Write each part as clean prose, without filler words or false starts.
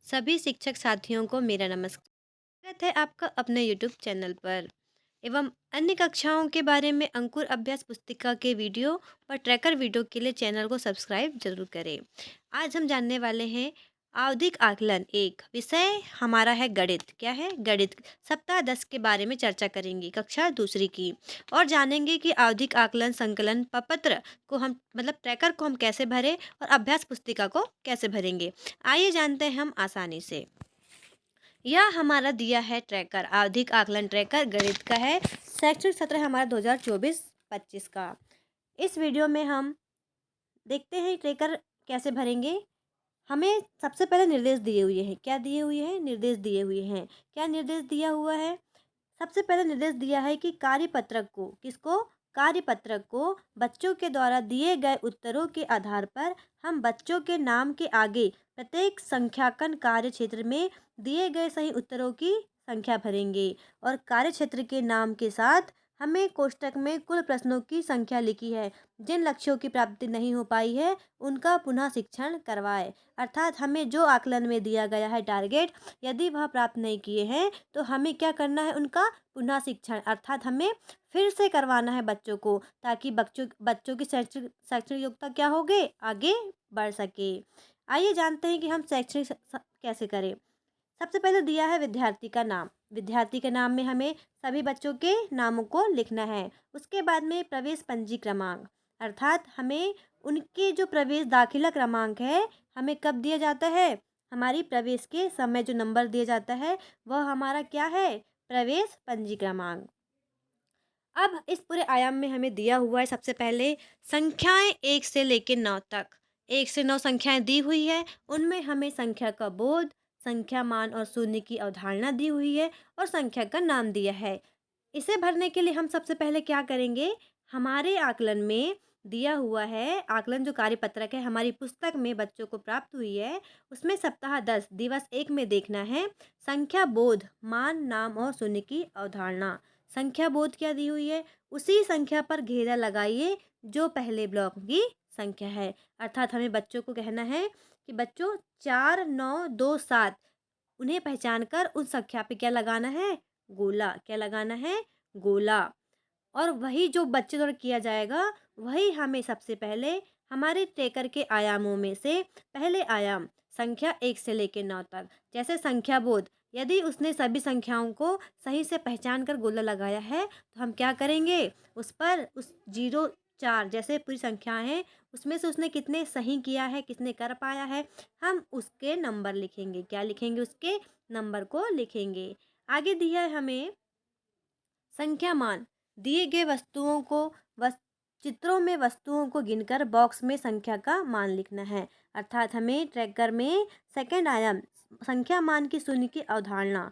सभी शिक्षक साथियों को मेरा नमस्कार। स्वागत है आपका अपने यूट्यूब चैनल पर एवं अन्य कक्षाओं के बारे में अंकुर अभ्यास पुस्तिका के वीडियो और ट्रैकर वीडियो के लिए चैनल को सब्सक्राइब जरूर करें। आज हम जानने वाले हैं आवधिक आकलन। एक विषय हमारा है गणित। क्या है? गणित। सप्ताह 10 के बारे में चर्चा करेंगे, कक्षा दूसरी की। और जानेंगे कि आवधिक आकलन संकलन प्रपत्र को हम ट्रैकर को हम कैसे भरें और अभ्यास पुस्तिका को कैसे भरेंगे। आइए जानते हैं हम आसानी से। यह हमारा दिया है ट्रैकर, आवधिक आकलन ट्रैकर गणित का है। शैक्षणिक सत्र हमारा 2024-25 का। इस वीडियो में हम देखते हैं ट्रैकर कैसे भरेंगे। हमें सबसे पहले निर्देश दिए हुए हैं। क्या दिए हुए हैं? निर्देश दिए हुए हैं। क्या निर्देश दिया हुआ है? सबसे पहले निर्देश दिया है कि कार्यपत्रक को, किसको? कार्यपत्रक को बच्चों के द्वारा दिए गए उत्तरों के आधार पर हम बच्चों के नाम के आगे प्रत्येक संख्याकन कार्य क्षेत्र में दिए गए सही उत्तरों की संख्या भरेंगे और कार्य क्षेत्र के नाम के साथ हमें कोष्टक में कुल प्रश्नों की संख्या लिखी है। जिन लक्ष्यों की प्राप्ति नहीं हो पाई है उनका पुनः शिक्षण करवाए। अर्थात हमें जो आकलन में दिया गया है टारगेट, यदि वह प्राप्त नहीं किए हैं तो हमें क्या करना है? उनका पुनः शिक्षण, अर्थात हमें फिर से करवाना है बच्चों को, ताकि बच्चों बच्चों की शैक्षणिक शैक्षणिक योग्यता क्या हो गए? आगे बढ़ सके। आइए जानते हैं कि हम शैक्षणिक कैसे करें। सबसे पहले दिया है विद्यार्थी का नाम। विद्यार्थी के नाम में हमें सभी बच्चों के नामों को लिखना है। उसके बाद में प्रवेश पंजी क्रमांक, अर्थात हमें उनके जो प्रवेश दाखिला क्रमांक है हमें कब दिया जाता है? हमारी प्रवेश के समय जो नंबर दिया जाता है वह हमारा क्या है? प्रवेश पंजी क्रमांक। अब इस पूरे आयाम में हमें दिया हुआ है सबसे पहले संख्याएं 1 से लेकर 9 तक। 1 से 9 संख्याएं दी हुई है। उनमें हमें संख्या का बोध, संख्या मान और शून्य की अवधारणा दी हुई है और संख्या का नाम दिया है। इसे भरने के लिए हम सबसे पहले क्या करेंगे? हमारे आकलन में दिया हुआ है, आकलन जो कार्यपत्रक है हमारी पुस्तक में बच्चों को प्राप्त हुई है, उसमें सप्ताह 10 दिवस 1 में देखना है संख्या बोध, मान, नाम और शून्य की अवधारणा। संख्या बोध क्या दी हुई है? उसी संख्या पर घेरा लगाइए जो पहले ब्लॉक की संख्या है। अर्थात हमें बच्चों को कहना है कि बच्चों 4, 9, 2, 7 उन्हें पहचान कर उस संख्या पे क्या लगाना है? गोला। क्या लगाना है? गोला। और वही जो बच्चे द्वारा किया जाएगा वही हमें सबसे पहले हमारे ट्रेकर के आयामों में से पहले आयाम संख्या 1 से लेकर 9 तक, जैसे संख्या बोध, यदि उसने सभी संख्याओं को सही से पहचान कर गोला लगाया है तो हम क्या करेंगे? उस पर उस 0, 4 जैसे पूरी संख्याएं हैं उसमें से उसने कितने सही किया है, कितने कर पाया है, हम उसके नंबर लिखेंगे। क्या लिखेंगे? उसके नंबर को लिखेंगे। आगे दिया है हमें संख्या मान। दिए गए वस्तुओं को चित्रों में वस्तुओं को गिनकर बॉक्स में संख्या का मान लिखना है। अर्थात हमें ट्रैकर में सेकंड आयाम संख्या मान की शून्य की अवधारणा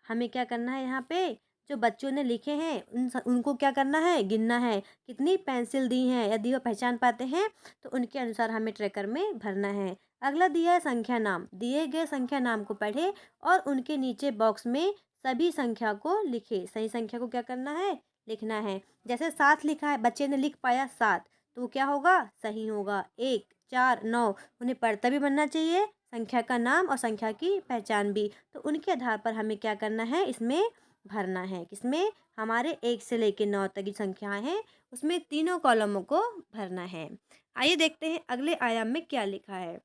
हमें क्या करना है? यहाँ पे जो बच्चों ने लिखे हैं उनको क्या करना है? गिनना है। कितनी पेंसिल दी हैं, यदि वह पहचान पाते हैं तो उनके अनुसार हमें ट्रैकर में भरना है। अगला दिया है संख्या नाम। दिए गए संख्या नाम को पढ़े और उनके नीचे बॉक्स में सभी संख्या को लिखे। सही संख्या को क्या करना है? लिखना है। जैसे 7 लिखा है, बच्चे ने लिख पाया 7 तो वो क्या होगा? सही होगा। 1, 4, 9 उन्हें पढ़ता भी बनना चाहिए, संख्या का नाम और संख्या की पहचान भी। तो उनके आधार पर हमें क्या करना है? इसमें भरना है। किसमें? हमारे 1 से लेकर 9 तक की संख्याएं हैं उसमें तीनों कॉलमों को भरना है। आइए देखते हैं अगले आयाम में क्या लिखा है।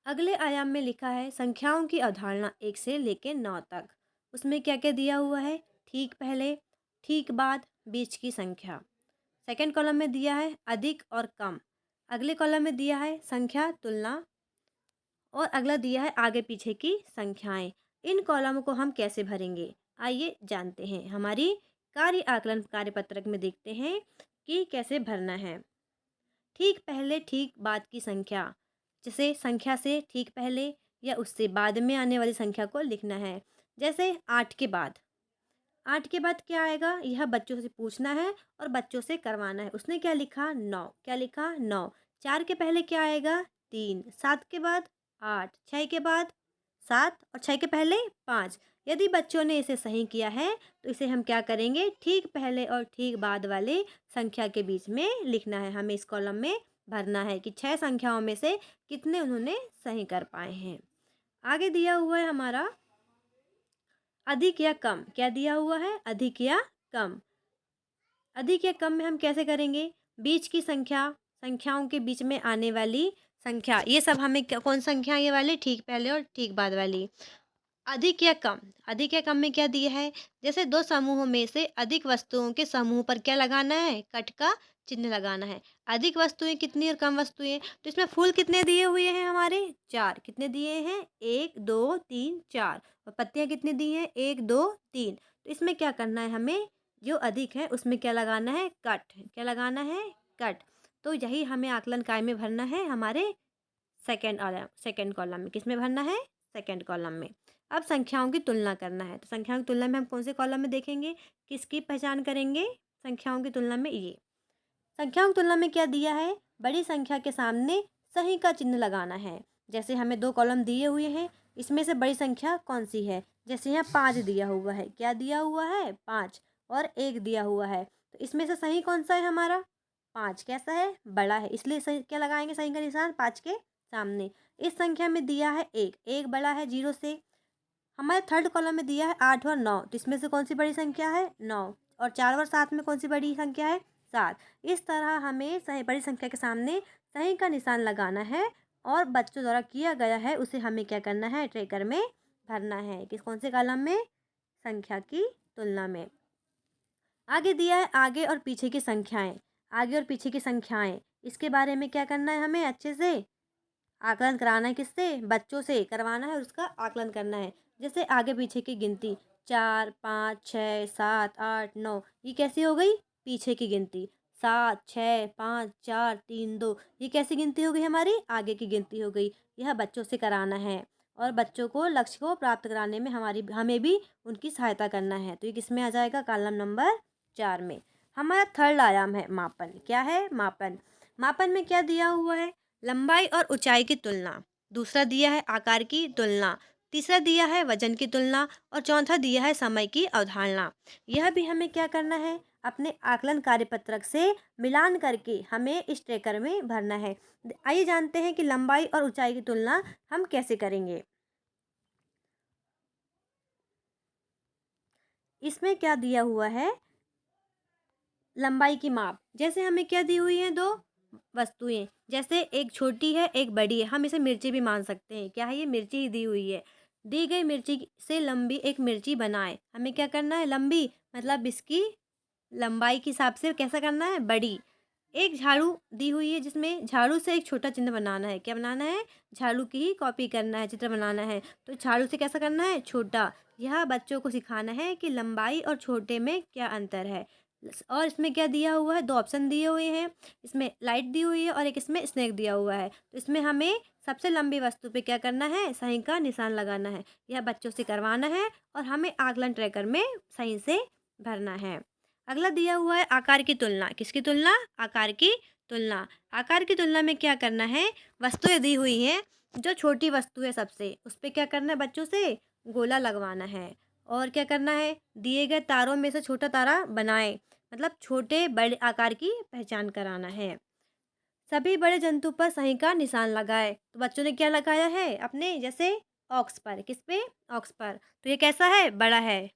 अगले आयाम में लिखा है संख्याओं की अवधारणा 1 से लेकर 9 तक। उसमें क्या क्या दिया हुआ है? ठीक पहले, ठीक बाद, बीच की संख्या। सेकंड कॉलम में दिया है अधिक और कम। अगले कॉलम में दिया है संख्या तुलना और अगला दिया है आगे पीछे की संख्याएं। इन कॉलमों को हम कैसे भरेंगे? आइए जानते हैं। हमारी कार्य आकलन कार्यपत्रक में देखते हैं कि कैसे भरना है। ठीक पहले ठीक बाद की संख्या, जैसे संख्या से ठीक पहले या उससे बाद में आने वाली संख्या को लिखना है। जैसे 8 के बाद। 8 के बाद क्या आएगा? यह बच्चों से पूछना है और बच्चों से करवाना है। उसने क्या लिखा? 9। क्या लिखा? 9। 4 के पहले क्या आएगा? 3। 7 के बाद 8। 6 के बाद 7 और 6 के पहले 5। यदि बच्चों ने इसे सही किया है तो इसे हम क्या करेंगे? ठीक पहले और ठीक बाद वाले संख्या के बीच में लिखना है। हमें इस कॉलम में भरना है कि 6 संख्याओं में से कितने उन्होंने सही कर पाए हैं। आगे दिया हुआ है हमारा अधिक या कम। क्या दिया हुआ है? अधिक या कम। अधिक या कम में हम कैसे करेंगे? बीच की संख्या, संख्याओं के बीच में आने वाली संख्या, ये सब हमें कौन संख्या ये वाली? ठीक पहले और ठीक बाद वाली। अधिक या कम, अधिक या कम में क्या दिया है? जैसे दो समूहों में से अधिक वस्तुओं के समूह पर क्या लगाना है? कट का चिन्ह लगाना है। अधिक वस्तुएं कितनी और कम वस्तुएं? तो इसमें फूल कितने दिए हुए हैं हमारे? 4। कितने दिए हैं? 1 2 3 4। और पत्तियां कितनी दी हैं? 1 2 3। तो इसमें क्या करना है हमें? जो अधिक है उसमें क्या लगाना है? कट। क्या लगाना है? कट। तो यही हमें आकलन काय में भरना है, हमारे सेकंड कॉलम में। किस में भरना है? सेकंड कॉलम में। अब संख्याओं की तुलना करना है, तो संख्याओं की तुलना में हम कौन से कॉलम में देखेंगे? किसकी पहचान करेंगे संख्याओं की तुलना में? ये संख्याओं की तुलना में क्या दिया है? बड़ी संख्या के सामने सही का चिन्ह लगाना है। जैसे हमें 2 कॉलम दिए हुए हैं, इसमें से बड़ी संख्या कौन सी है? जैसे यहाँ 5 दिया हुआ है। क्या दिया हुआ है? 5। और 1 दिया हुआ है। तो इसमें से सही कौन सा है हमारा? 5 कैसा है? बड़ा है, इसलिए सही क्या लगाएंगे? सही का निशान 5 के सामने। इस संख्या में दिया है 1, 1 बड़ा है 0 से। हमारे थर्ड कॉलम में दिया है 8 और 9, तो इसमें से कौन सी बड़ी संख्या है? 9। और 4 और 7 में कौन सी बड़ी संख्या है? 7। इस तरह हमें सही बड़ी संख्या के सामने सही का निशान लगाना है और बच्चों द्वारा किया गया है उसे हमें क्या करना है? ट्रेकर में भरना है। किस कौन से कॉलम में? संख्या की तुलना में। आगे दिया है आगे और पीछे की संख्याएं। आगे और पीछे की संख्याएं, इसके बारे में क्या करना है? हमें अच्छे से आकलन कराना है। किससे? बच्चों से करवाना है और उसका आकलन करना है। जैसे आगे पीछे की गिनती 4 5 6 7 8 9, ये कैसी हो गई? पीछे की गिनती। 7 6 5 4 3 2, ये कैसी गिनती हो गई हमारी? आगे की गिनती हो गई। यह बच्चों से कराना है और बच्चों को लक्ष्य को प्राप्त कराने में हमें भी उनकी सहायता करना है। तो ये किस में आ जाएगा? कॉलम नंबर 4 में। हमारा थर्ड आयाम है मापन। क्या है? मापन। मापन में क्या दिया हुआ है? लंबाई और ऊंचाई की तुलना। दूसरा दिया है आकार की तुलना। तीसरा दिया है वजन की तुलना और चौथा दिया है समय की अवधारणा। यह भी हमें क्या करना है? अपने आकलन कार्यपत्रक से मिलान करके हमें इस ट्रेकर में भरना है। आइए जानते हैं कि लंबाई और ऊंचाई की तुलना हम कैसे करेंगे। इसमें क्या दिया हुआ है? लंबाई की माप। जैसे हमें क्या दी हुई है? 2 वस्तुएं। जैसे एक छोटी है एक बड़ी है, हम इसे मिर्ची भी मान सकते हैं। क्या है? ये मिर्ची ही दी हुई है। दी गई मिर्ची से लंबी एक मिर्ची बनाए। हमें क्या करना है? लंबी मतलब इसकी लंबाई के हिसाब से कैसा करना है? बड़ी। एक झाड़ू दी हुई है जिसमें झाड़ू से एक छोटा चिन्ह बनाना है। क्या बनाना है? झाड़ू की ही कॉपी करना है, चित्र बनाना है। तो झाड़ू से कैसा करना है? छोटा। यह बच्चों को सिखाना है कि लंबाई और छोटे में क्या अंतर है। और इसमें क्या दिया हुआ है? 2 ऑप्शन दिए हुए हैं। इसमें लाइट दी हुई है और एक इसमें स्नैक दिया हुआ है। तो इसमें हमें सबसे लंबी वस्तु पे क्या करना है? सही का निशान लगाना है। यह बच्चों से करवाना है और हमें आकलन ट्रैकर में सही से भरना है। अगला दिया हुआ है आकार की तुलना। किसकी तुलना? आकार की तुलना। आकार की तुलना में क्या करना है? वस्तुएं दी हुई हैं, जो छोटी वस्तु है सबसे, उस पर क्या करना है? बच्चों से गोला लगवाना है। और क्या करना है? दिए गए तारों में से छोटा तारा बनाए, मतलब छोटे बड़े आकार की पहचान कराना है। सभी बड़े जंतु पर सही का निशान लगाए। तो बच्चों ने क्या लगाया है? अपने जैसे ऑक्स पर। किस पे? ऑक्स पर। तो ये कैसा है? बड़ा है।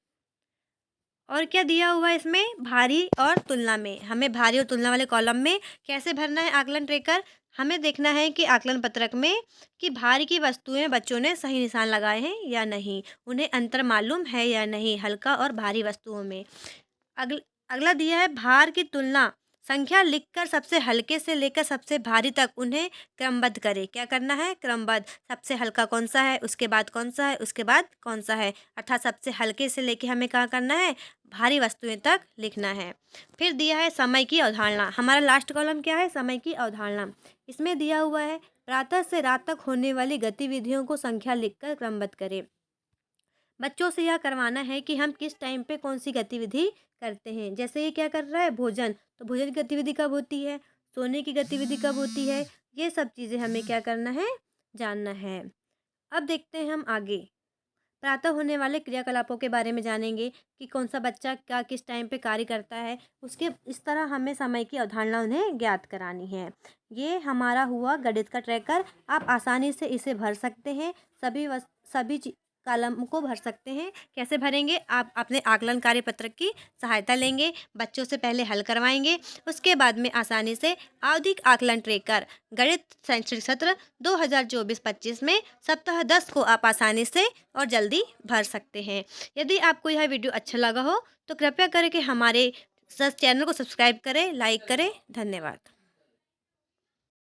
और क्या दिया हुआ है इसमें? भारी और तुलना में। हमें भारी और तुलना वाले कॉलम में कैसे भरना है आकलन ट्रेकर? हमें देखना है कि आकलन पत्रक में कि भारी की वस्तुएं बच्चों ने सही निशान लगाए हैं या नहीं, उन्हें अंतर मालूम है या नहीं हल्का और भारी वस्तुओं में। अगल अगला दिया है भार की तुलना। संख्या लिखकर सबसे हल्के से लेकर सबसे भारी तक उन्हें क्रमबद्ध करें। क्या करना है? क्रमबद्ध। सबसे हल्का कौन सा है, उसके बाद कौन सा है, उसके बाद कौन सा है, अर्थात सबसे हल्के से लेके हमें क्या करना है? भारी वस्तुएं तक लिखना है। फिर दिया है समय की अवधारणा। हमारा लास्ट कॉलम क्या है? समय की अवधारणा। इसमें दिया हुआ है प्रातः से रात तक होने वाली गतिविधियों को संख्या लिखकर क्रमबद्ध करें। बच्चों से यह करवाना है कि हम किस टाइम पे कौन सी गतिविधि करते हैं। जैसे ये क्या कर रहा है? भोजन। तो भोजन की गतिविधि कब होती है? सोने की गतिविधि कब होती है? ये सब चीज़ें हमें क्या करना है? जानना है। अब देखते हैं हम आगे। प्रातः होने वाले क्रियाकलापों के बारे में जानेंगे कि कौन सा बच्चा क्या किस टाइम पे कार्य करता है। उसके इस तरह हमें समय की अवधारणा उन्हें ज्ञात करानी है। ये हमारा हुआ गणित का ट्रैकर। आप आसानी से इसे भर सकते हैं। सभी कॉलम को भर सकते हैं। कैसे भरेंगे? आप अपने आकलन कार्य पत्रक की सहायता लेंगे, बच्चों से पहले हल करवाएंगे, उसके बाद में आसानी से आवधिक आकलन ट्रैकर गणित शैक्षणिक सत्र 2024-25 में सप्ताह 10 को आप आसानी से और जल्दी भर सकते हैं। यदि आपको यह वीडियो अच्छा लगा हो तो कृपया करें कि हमारे चैनल को सब्सक्राइब करें, लाइक करें। धन्यवाद।